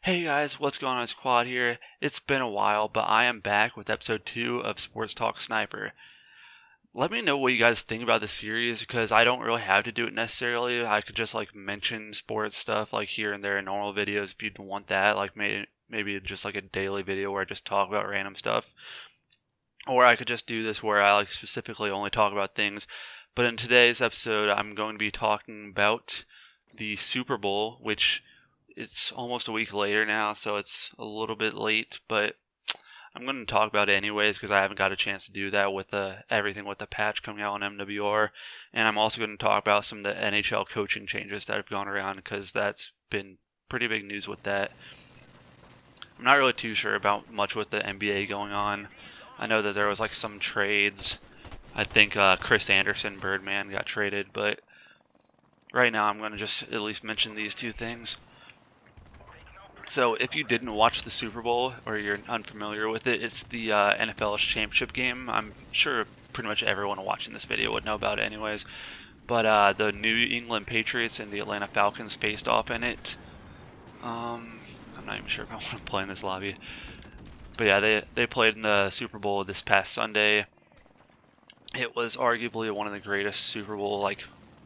Hey guys, what's going on? It's Qwad here. It's been a while, but I am back with episode 2 of Sports Talk Sniper. Let me know what you guys think about the series because I don't really have to do it necessarily. I could just mention sports stuff here and there in normal videos if you want that. Maybe just a daily video where I just talk about random stuff. Or I could just do this where I specifically only talk about things. But in today's episode, I'm going to be talking about the Super Bowl, which it's almost a week later now, so it's a little bit late, but I'm going to talk about it anyways because I haven't got a chance to do that with everything with the patch coming out on MWR. And I'm also going to talk about some of the NHL coaching changes that have gone around because that's been pretty big news with that. I'm not really too sure about much with the NBA going on. I know that there was some trades. I think Chris Anderson, Birdman, got traded, but right now I'm going to just at least mention these two things. So if you didn't watch the Super Bowl or you're unfamiliar with it, it's the NFL's championship game. I'm sure pretty much everyone watching this video would know about it anyways. But the New England Patriots and the Atlanta Falcons faced off in it. I'm not even sure if I want to play in this lobby. But yeah, they played in the Super Bowl this past Sunday. It was arguably one of the greatest Super Bowl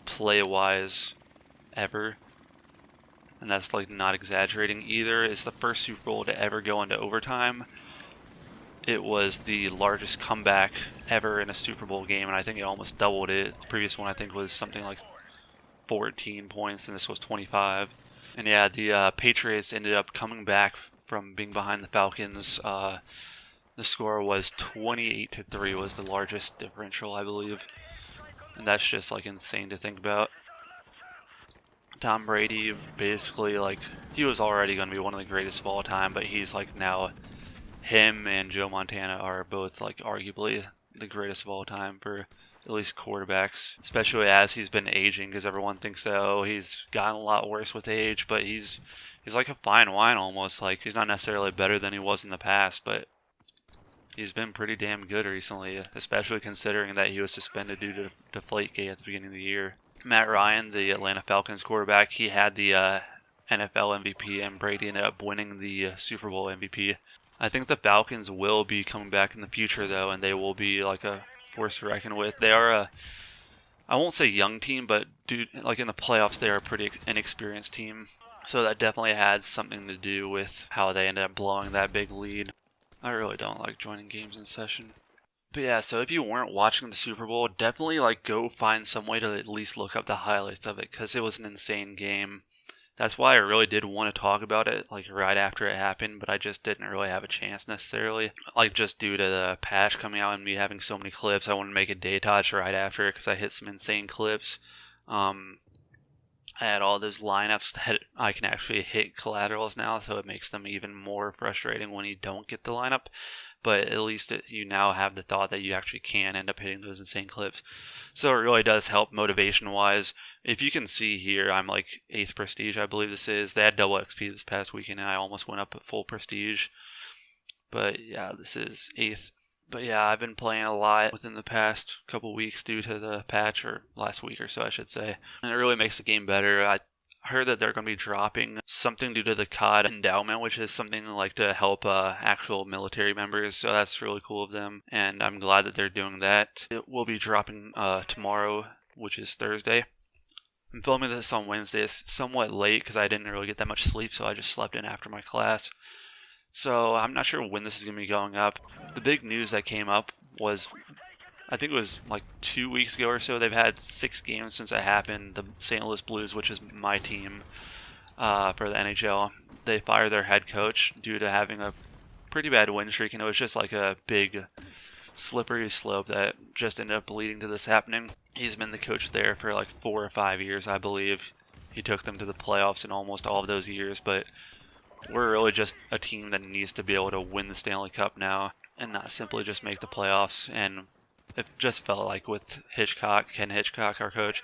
play-wise ever. And that's not exaggerating either. It's the first Super Bowl to ever go into overtime. It was the largest comeback ever in a Super Bowl game, and I think it almost doubled it. The previous one I think was something like 14 points, and this was 25. And yeah, the Patriots ended up coming back from being behind the Falcons. The score was 28-3 was the largest differential, I believe. And that's just insane to think about. Tom Brady basically he was already going to be one of the greatest of all time, but he's now him and Joe Montana are both arguably the greatest of all time for at least quarterbacks, especially as he's been aging because everyone thinks that he's gotten a lot worse with age, but he's like a fine wine almost. He's not necessarily better than he was in the past, but he's been pretty damn good recently, especially considering that he was suspended due to Deflategate at the beginning of the year. Matt Ryan, the Atlanta Falcons quarterback, he had the NFL MVP, and Brady ended up winning the Super Bowl MVP. I think the Falcons will be coming back in the future, though, and they will be a force to reckon with. They are I won't say young team, but in the playoffs, they are a pretty inexperienced team. So that definitely had something to do with how they ended up blowing that big lead. I really don't like joining games in session. But yeah, so if you weren't watching the Super Bowl, definitely go find some way to at least look up the highlights of it because it was an insane game. That's why I really did want to talk about it right after it happened, but I just didn't really have a chance necessarily. Just due to the patch coming out and me having so many clips, I wanted to make a day touch right after it because I hit some insane clips. I had all those lineups that I can actually hit collaterals now, so it makes them even more frustrating when you don't get the lineup. But at least you now have the thought that you actually can end up hitting those insane clips. So it really does help motivation-wise. If you can see here, I'm 8th Prestige, I believe this is. They had double XP this past weekend, and I almost went up at full Prestige. But yeah, this is 8th. But yeah, I've been playing a lot within the past couple weeks due to the patch, or last week or so, I should say. And it really makes the game better. I heard that they're going to be dropping something due to the Qwad endowment, which is something to help actual military members, so that's really cool of them, and I'm glad that they're doing that. It will be dropping tomorrow, which is Thursday. I'm filming this on Wednesday. It's somewhat late because I didn't really get that much sleep, so I just slept in after my class. So I'm not sure when this is going to be going up. The big news that came up was, I think it was 2 weeks ago or so, they've had 6 games since it happened. The St. Louis Blues, which is my team for the NHL, they fired their head coach due to having a pretty bad win streak, and it was just a big slippery slope that just ended up leading to this happening. He's been the coach there for 4 or 5 years, I believe. He took them to the playoffs in almost all of those years, but we're really just a team that needs to be able to win the Stanley Cup now and not simply just make the playoffs. And it just felt like with Ken Hitchcock, our coach,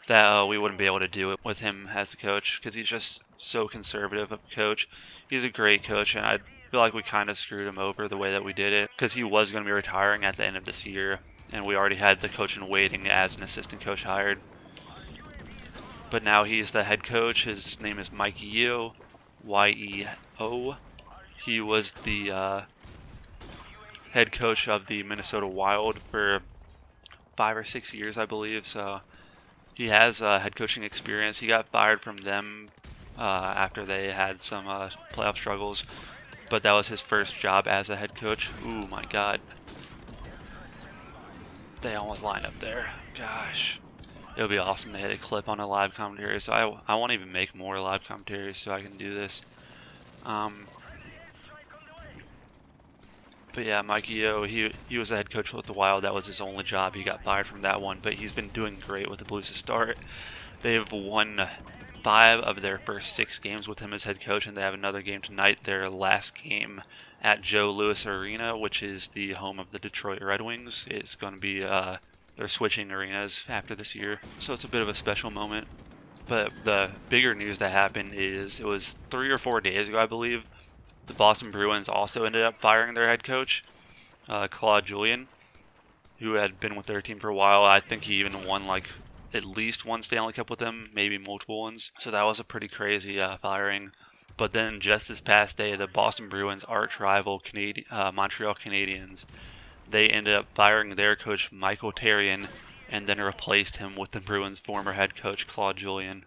that we wouldn't be able to do it with him as the coach because he's just so conservative of a coach. He's a great coach, and I feel like we kind of screwed him over the way that we did it because he was going to be retiring at the end of this year, and we already had the coach in waiting as an assistant coach hired. But now he's the head coach. His name is Mikey Yeo, Oh, he was the head coach of the Minnesota Wild for 5 or 6 years, I believe. So he has head coaching experience. He got fired from them after they had some playoff struggles, but that was his first job as a head coach. Ooh, my God. They almost lined up there. Gosh. It would be awesome to hit a clip on a live commentary. So I won't even make more live commentaries so I can do this. But yeah, Mikey O, he was the head coach with the Wild. That was his only job. He got fired from that one, but he's been doing great with the Blues to start. They've won 5 of their first 6 games with him as head coach, and they have another game tonight. Their last game at Joe Louis Arena, which is the home of the Detroit Red Wings. It's going to be they're switching arenas after this year, so it's a bit of a special moment. But the bigger news that happened is it was 3 or 4 days ago, I believe. The Boston Bruins also ended up firing their head coach, Qwad, who had been with their team for a while. I think he even won like at least one Stanley Cup with them, maybe multiple ones. So that was a pretty crazy firing. But then just this past day, the Boston Bruins' arch rival Montreal Canadiens, they ended up firing their coach Michael Therrien and then replaced him with the Bruins' former head coach Claude Julien.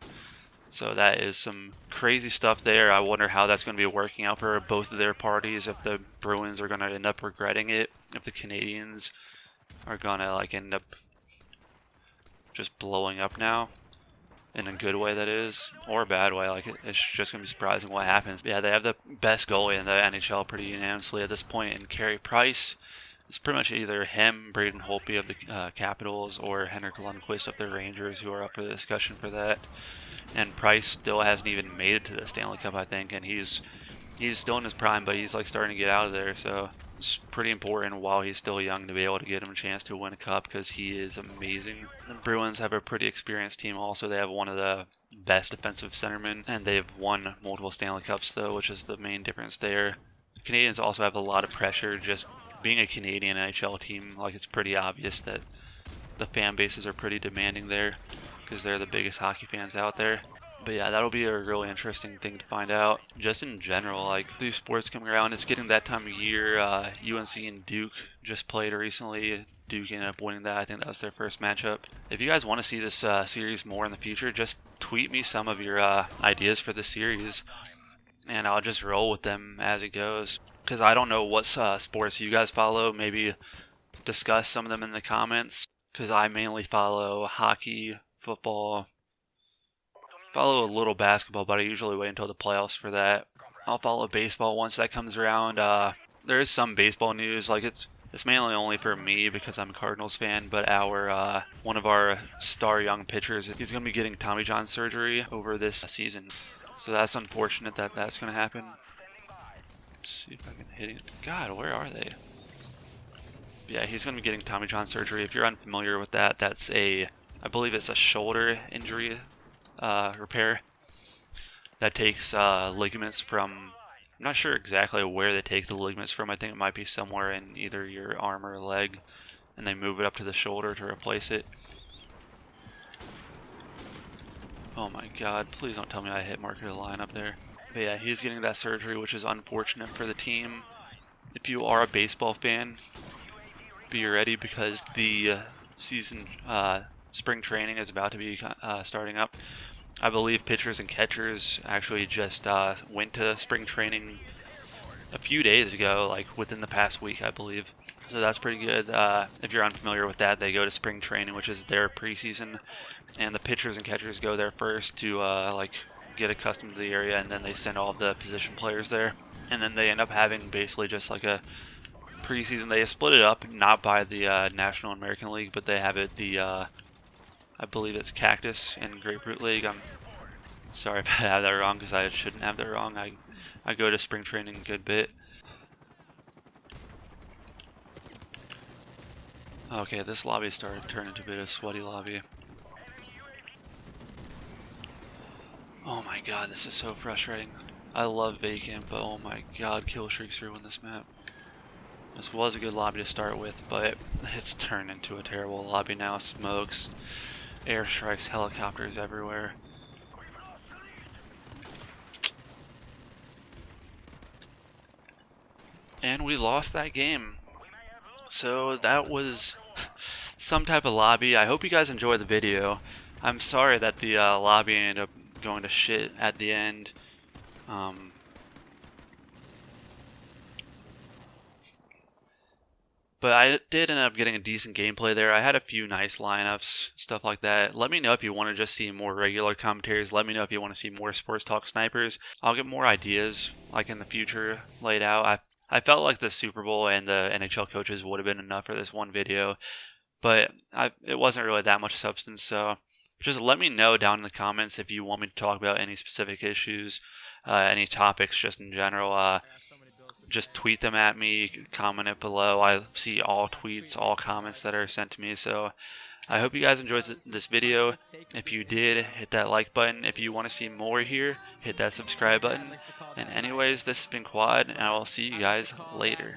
So that is some crazy stuff there. I wonder how that's going to be working out for both of their parties. If the Bruins are going to end up regretting it, if the Canadiens are going to like end up just blowing up now, in a good way that is, or a bad way. Like it's just going to be surprising what happens. Yeah, they have the best goalie in the NHL pretty unanimously at this point, and Carey Price. It's pretty much either him, Braden Holtby of the Capitals, or Henrik Lundqvist of the Rangers, who are up for the discussion for that. And Price still hasn't even made it to the Stanley Cup, I think, and he's still in his prime, but he's like starting to get out of there, so it's pretty important while he's still young to be able to get him a chance to win a cup because he is amazing. The Bruins have a pretty experienced team also. They have one of the best defensive centermen, and they've won multiple Stanley Cups though, which is the main difference there. The Canadiens also have a lot of pressure. Just being a Canadian NHL team, like it's pretty obvious that the fan bases are pretty demanding there because they're the biggest hockey fans out there. But yeah, that'll be a really interesting thing to find out. Just in general, like these sports coming around, it's getting that time of year. UNC and Duke just played recently. Duke ended up winning that. I think that was their first matchup. If you guys want to see this series more in the future, just tweet me some of your ideas for the series, and I'll just roll with them as it goes. Because I don't know what sports you guys follow. Maybe discuss some of them in the comments. Because I mainly follow hockey, football, follow a little basketball, but I usually wait until the playoffs for that. I'll follow baseball once that comes around. There is some baseball news, like it's mainly only for me because I'm a Cardinals fan, but our one of our star young pitchers, he's going to be getting Tommy John surgery over this season. So that's unfortunate that that's going to happen. Let's see if I can hit it. God, where are they? Yeah, he's going to be getting Tommy John surgery. If you're unfamiliar with that, that's I believe it's a shoulder injury repair that takes ligaments from, I'm not sure exactly where they take the ligaments from. I think it might be somewhere in either your arm or leg, and they move it up to the shoulder to replace it. Oh my God, please don't tell me I hit marker the line up there. But yeah, he's getting that surgery, which is unfortunate for the team. If you are a baseball fan, be ready because the season spring training is about to be starting up. I believe pitchers and catchers actually just went to spring training a few days ago, like within the past week, I believe. So that's pretty good. If you're unfamiliar with that, they go to spring training, which is their preseason, and the pitchers and catchers go there first to like get accustomed to the area, and then they send all of the position players there, and then they end up having basically just like a preseason. They split it up, not by the National American League, but they have it I believe it's Cactus and Grapefruit League. I'm sorry if I have that wrong because I shouldn't have that wrong. I go to spring training a good bit. Okay, this lobby started to turn into a bit of a sweaty lobby. Oh my God, this is so frustrating. I love Vacant, but oh my God, kill streaks ruin this map. This was a good lobby to start with, but it's turned into a terrible lobby now. Smokes, airstrikes, helicopters everywhere. and we lost that game. So that was some type of lobby. I hope you guys enjoyed the video. I'm sorry that the lobby ended up going to shit at the end. But I did end up getting a decent gameplay there. I had a few nice lineups, stuff like that. Let me know if you want to just see more regular commentaries. Let me know if you want to see more Sports Talk Snipers. I'll get more ideas like in the future laid out. I felt like the Super Bowl and the NHL coaches would have been enough for this one video, but it wasn't really that much substance. So just let me know down in the comments if you want me to talk about any specific issues, any topics just in general. Just tweet them at me, comment it below. I see all tweets, all comments that are sent to me. So I hope you guys enjoyed this video. If you did, hit that like button. If you want to see more here, hit that subscribe button. And anyways, this has been Qwad, and I will see you guys later.